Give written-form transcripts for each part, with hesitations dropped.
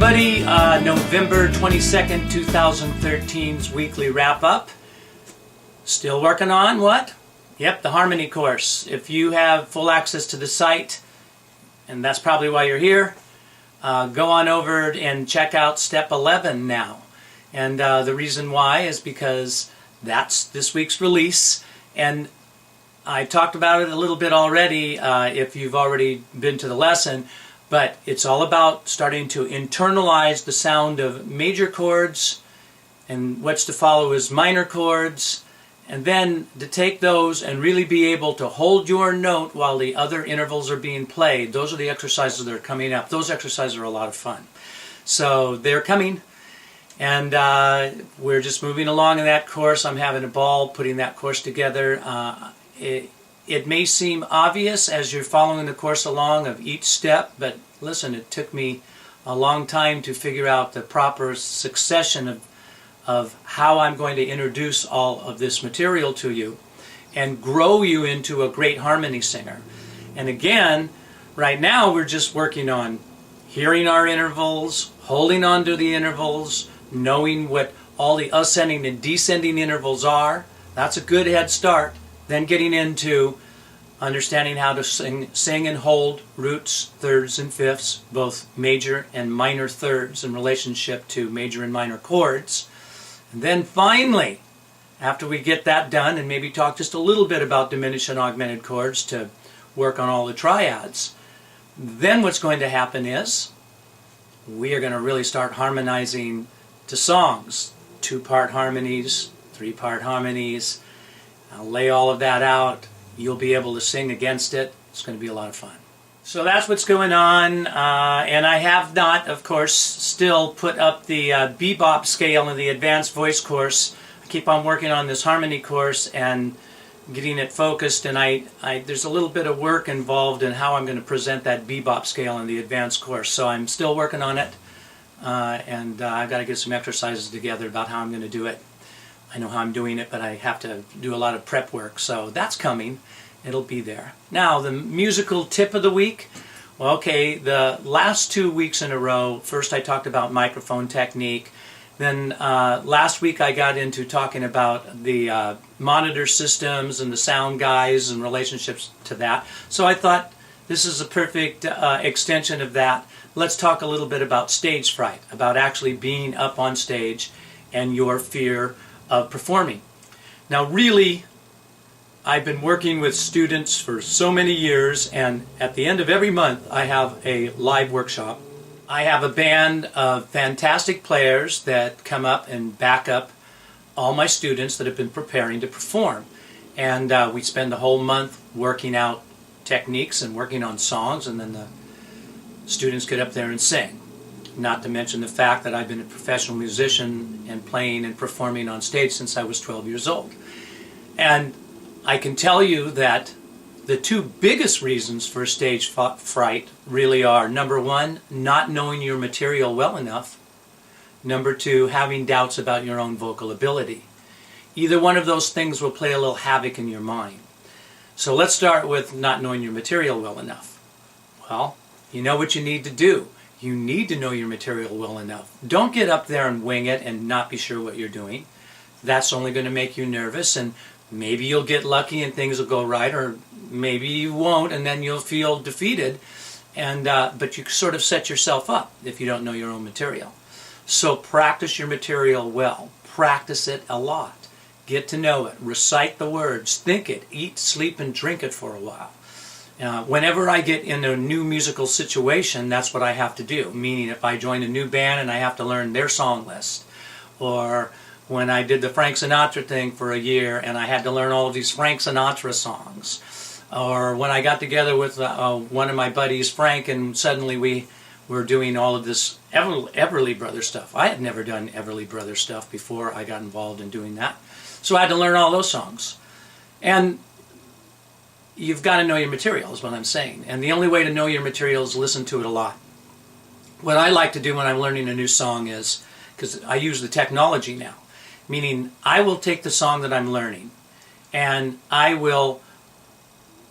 everybody. November 22nd, 2013's weekly wrap-up. Still working on what? Yep, the harmony course. If you have full access to the site, and that's probably why you're here, go on over and check out step 11 now. And the reason why is because that's this week's release. And I talked about it a little bit already if you've already been to the lesson. But it's all about starting to internalize the sound of major chords, and what's to follow is minor chords, and then to take those and really be able to hold your note while the other intervals are being played. Those are the exercises that are coming up. Those exercises are a lot of fun. So they're coming, and we're just moving along in that course. I'm having a ball putting that course together. It may seem obvious as you're following the course along of each step, but listen, it took me a long time to figure out the proper succession of how I'm going to introduce all of this material to you and grow you into a great harmony singer. And again, right now we're just working on hearing our intervals, holding on to the intervals, knowing what all the ascending and descending intervals are. That's a good head start. Then getting into understanding how to sing and hold roots, thirds, and fifths, both major and minor thirds in relationship to major and minor chords. And then finally, after we get that done and maybe talk just a little bit about diminished and augmented chords to work on all the triads, then what's going to happen is we are going to really start harmonizing to songs. 2-part harmonies, 3-part harmonies. I'll lay all of that out. You'll be able to sing against it. It's going to be a lot of fun. So that's what's going on. And I have not, of course, still put up the bebop scale in the advanced voice course. I keep on working on this harmony course and getting it focused. And there's a little bit of work involved in how I'm going to present that bebop scale in the advanced course. So I'm still working on it. And I've got to get some exercises together about how I'm going to do it. I know how I'm doing it, but I have to do a lot of prep work, so that's coming. It'll be there. Now, the musical tip of the week. Well, okay, the last 2 weeks in a row, first I talked about microphone technique. Then last week I got into talking about the monitor systems and the sound guys and relationships to that. So I thought this is a perfect extension of that. Let's talk a little bit about stage fright, about actually being up on stage and your fear of performing. Now really, I've been working with students for so many years, and at the end of every month I have a live workshop. I have a band of fantastic players that come up and back up all my students that have been preparing to perform. And we spend the whole month working out techniques and working on songs, and then the students get up there and sing. Not to mention the fact that I've been a professional musician and playing and performing on stage since I was 12 years old. And I can tell you that the two biggest reasons for stage fright really are, number one, not knowing your material well enough. Number two, having doubts about your own vocal ability. Either one of those things will play a little havoc in your mind. So let's start with not knowing your material well enough. Well, you know what you need to do. You need to know your material well enough. Don't get up there and wing it and not be sure what you're doing. That's only going to make you nervous, and maybe you'll get lucky and things will go right, or maybe you won't and then you'll feel defeated. But you sort of set yourself up if you don't know your own material. So practice your material well. Practice it a lot. Get to know it. Recite the words. Think it. Eat, sleep, and drink it for a while. Whenever I get in a new musical situation, that's what I have to do. Meaning if I join a new band and I have to learn their song list, or when I did the Frank Sinatra thing for a year and I had to learn all of these Frank Sinatra songs, or when I got together with one of my buddies, Frank, and suddenly we were doing all of this Everly Brothers stuff. I had never done Everly Brothers stuff before I got involved in doing that. So I had to learn all those songs. And you've got to know your material is what I'm saying. And the only way to know your material is listen to it a lot. What I like to do when I'm learning a new song is, because I use the technology now, meaning I will take the song that I'm learning and I will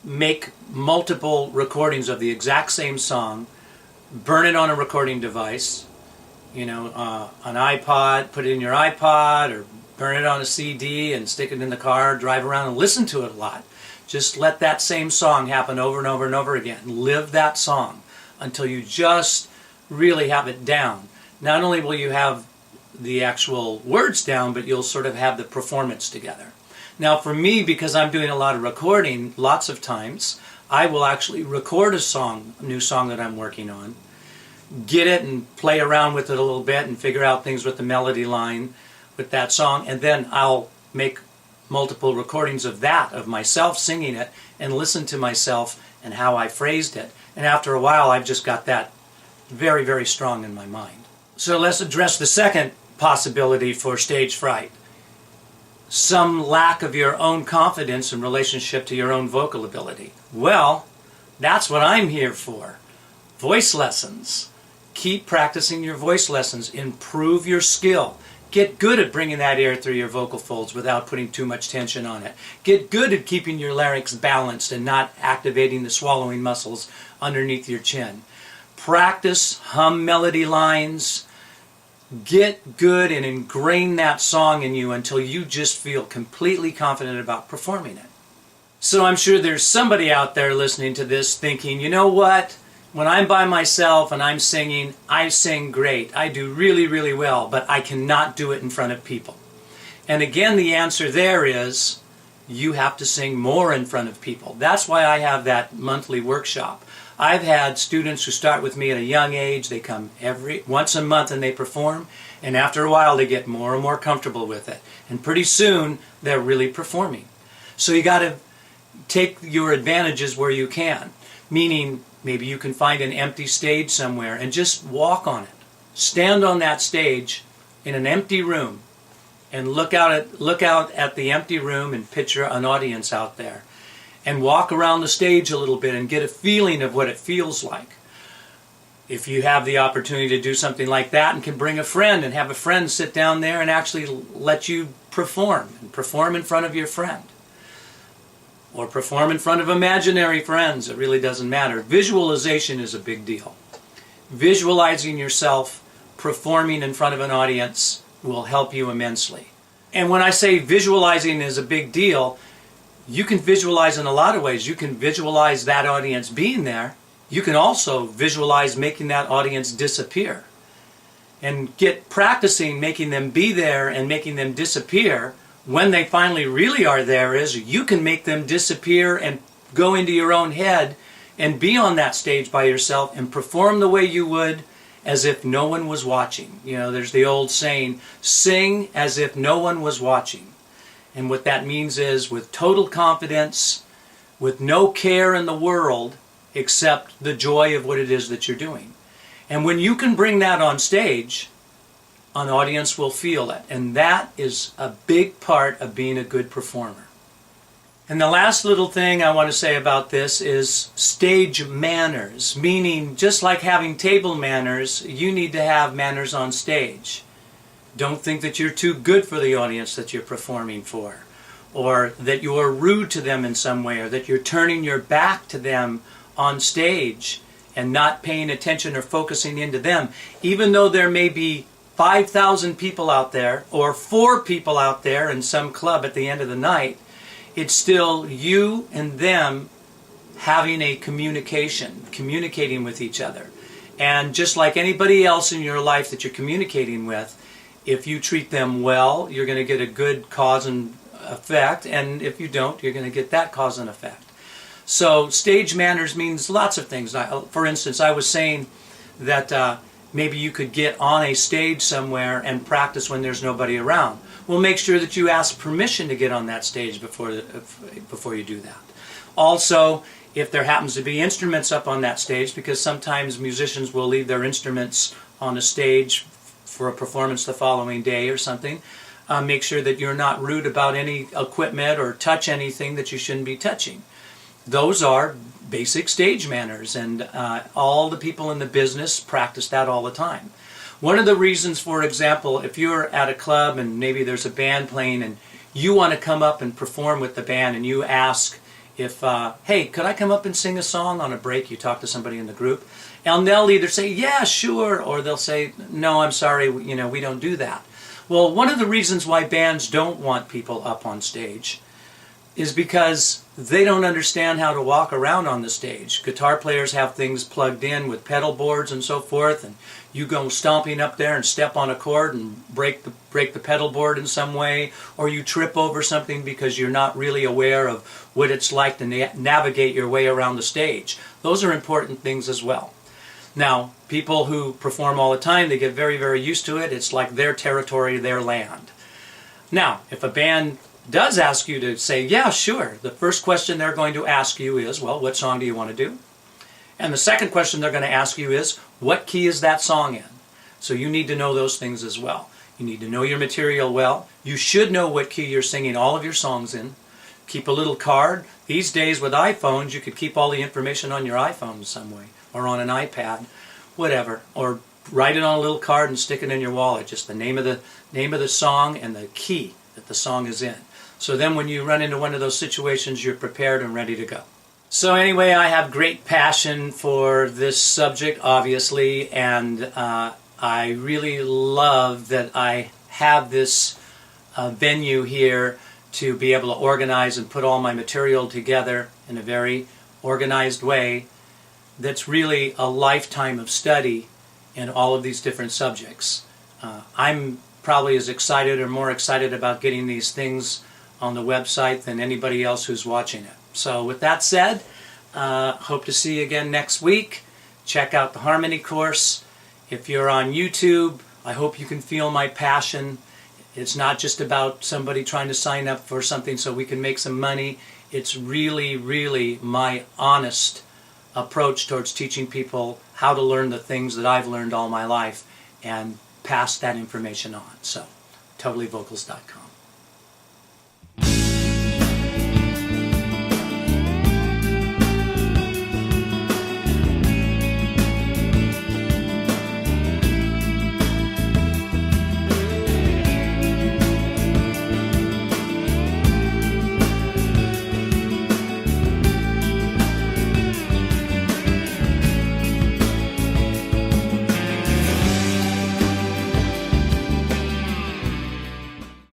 make multiple recordings of the exact same song, burn it on a recording device, an iPod, put it in your iPod, or burn it on a CD and stick it in the car, drive around and listen to it a lot. Just let that same song happen over and over and over again. Live that song until you just really have it down. Not only will you have the actual words down, but you'll sort of have the performance together. Now for me, because I'm doing a lot of recording, lots of times, I will actually record a new song that I'm working on, get it and play around with it a little bit and figure out things with the melody line with that song, and then I'll make multiple recordings of that, of myself singing it, and listen to myself and how I phrased it. And after a while, I've just got that very, very strong in my mind. So let's address the second possibility for stage fright. Some lack of your own confidence in relationship to your own vocal ability. Well, that's what I'm here for. Voice lessons. Keep practicing your voice lessons. Improve your skill. Get good at bringing that air through your vocal folds without putting too much tension on it. Get good at keeping your larynx balanced and not activating the swallowing muscles underneath your chin. Practice, hum melody lines. Get good and ingrain that song in you until you just feel completely confident about performing it. So I'm sure there's somebody out there listening to this thinking, you know what? When I'm by myself and I'm singing, I sing great. I do really, really well, but I cannot do it in front of people. And again, the answer there is you have to sing more in front of people. That's why I have that monthly workshop. I've had students who start with me at a young age. They come once a month and they perform, and after a while they get more and more comfortable with it. And pretty soon they're really performing. So you got to take your advantages where you can, meaning maybe you can find an empty stage somewhere and just walk on it. Stand on that stage in an empty room and look out at the empty room and picture an audience out there. And walk around the stage a little bit and get a feeling of what it feels like. If you have the opportunity to do something like that and can bring a friend and have a friend sit down there and actually let you perform, and perform in front of your friend. Or perform in front of imaginary friends, it really doesn't matter. Visualization is a big deal. Visualizing yourself performing in front of an audience will help you immensely. And when I say visualizing is a big deal, you can visualize in a lot of ways. You can visualize that audience being there. You can also visualize making that audience disappear. And get practicing making them be there and making them disappear. When they finally really are there is you can make them disappear and go into your own head and be on that stage by yourself and perform the way you would as if no one was watching. There's the old saying, sing as if no one was watching. And what that means is with total confidence, with no care in the world except the joy of what it is that you're doing. And when you can bring that on stage, an audience will feel it. And that is a big part of being a good performer. And the last little thing I want to say about this is stage manners. Meaning, just like having table manners, you need to have manners on stage. Don't think that you're too good for the audience that you're performing for, or that you're rude to them in some way, or that you're turning your back to them on stage and not paying attention or focusing into them. Even though there may be 5,000 people out there or 4 people out there in some club at the end of the night, it's still you and them having a communicating with each other. And just like anybody else in your life that you're communicating with, if you treat them well, you're going to get a good cause and effect, and if you don't, you're going to get that cause and effect. So stage manners means lots of things. For instance, I was saying that maybe you could get on a stage somewhere and practice when there's nobody around. Well, make sure that you ask permission to get on that stage before you do that. Also, if there happens to be instruments up on that stage, because sometimes musicians will leave their instruments on a stage for a performance the following day or something, make sure that you're not rude about any equipment or touch anything that you shouldn't be touching. Those are basic stage manners, and all the people in the business practice that all the time. One of the reasons, for example, if you're at a club and maybe there's a band playing and you want to come up and perform with the band and you ask If, hey, could I come up and sing a song on a break? You talk to somebody in the group, and they'll either say, yeah, sure, or they'll say, no, I'm sorry, we don't do that. Well, one of the reasons why bands don't want people up on stage is because they don't understand how to walk around on the stage. Guitar players have things plugged in with pedal boards and so forth, and you go stomping up there and step on a chord and break the pedal board in some way, or you trip over something because you're not really aware of what it's like to navigate your way around the stage. Those are important things as well. Now, people who perform all the time, they get very, very used to it. It's like their territory, their land. Now, if a band does ask you to say, yeah, sure, the first question they're going to ask you is, well, what song do you want to do? And the second question they're going to ask you is, what key is that song in? So you need to know those things as well. You need to know your material well. You should know what key you're singing all of your songs in. Keep a little card. These days with iPhones, you could keep all the information on your iPhone in some way, or on an iPad, whatever, or write it on a little card and stick it in your wallet, just the name of the song and the key that the song is in. So then when you run into one of those situations, you're prepared and ready to go. So anyway, I have great passion for this subject, obviously, and I really love that I have this venue here to be able to organize and put all my material together in a very organized way that's really a lifetime of study in all of these different subjects. I'm probably as excited or more excited about getting these things on the website than anybody else who's watching it. So with that said, hope to see you again next week. Check out the Harmony course. If you're on YouTube, I hope you can feel my passion. It's not just about somebody trying to sign up for something so we can make some money. It's really, really my honest approach towards teaching people how to learn the things that I've learned all my life and pass that information on. So, totallyvocals.com.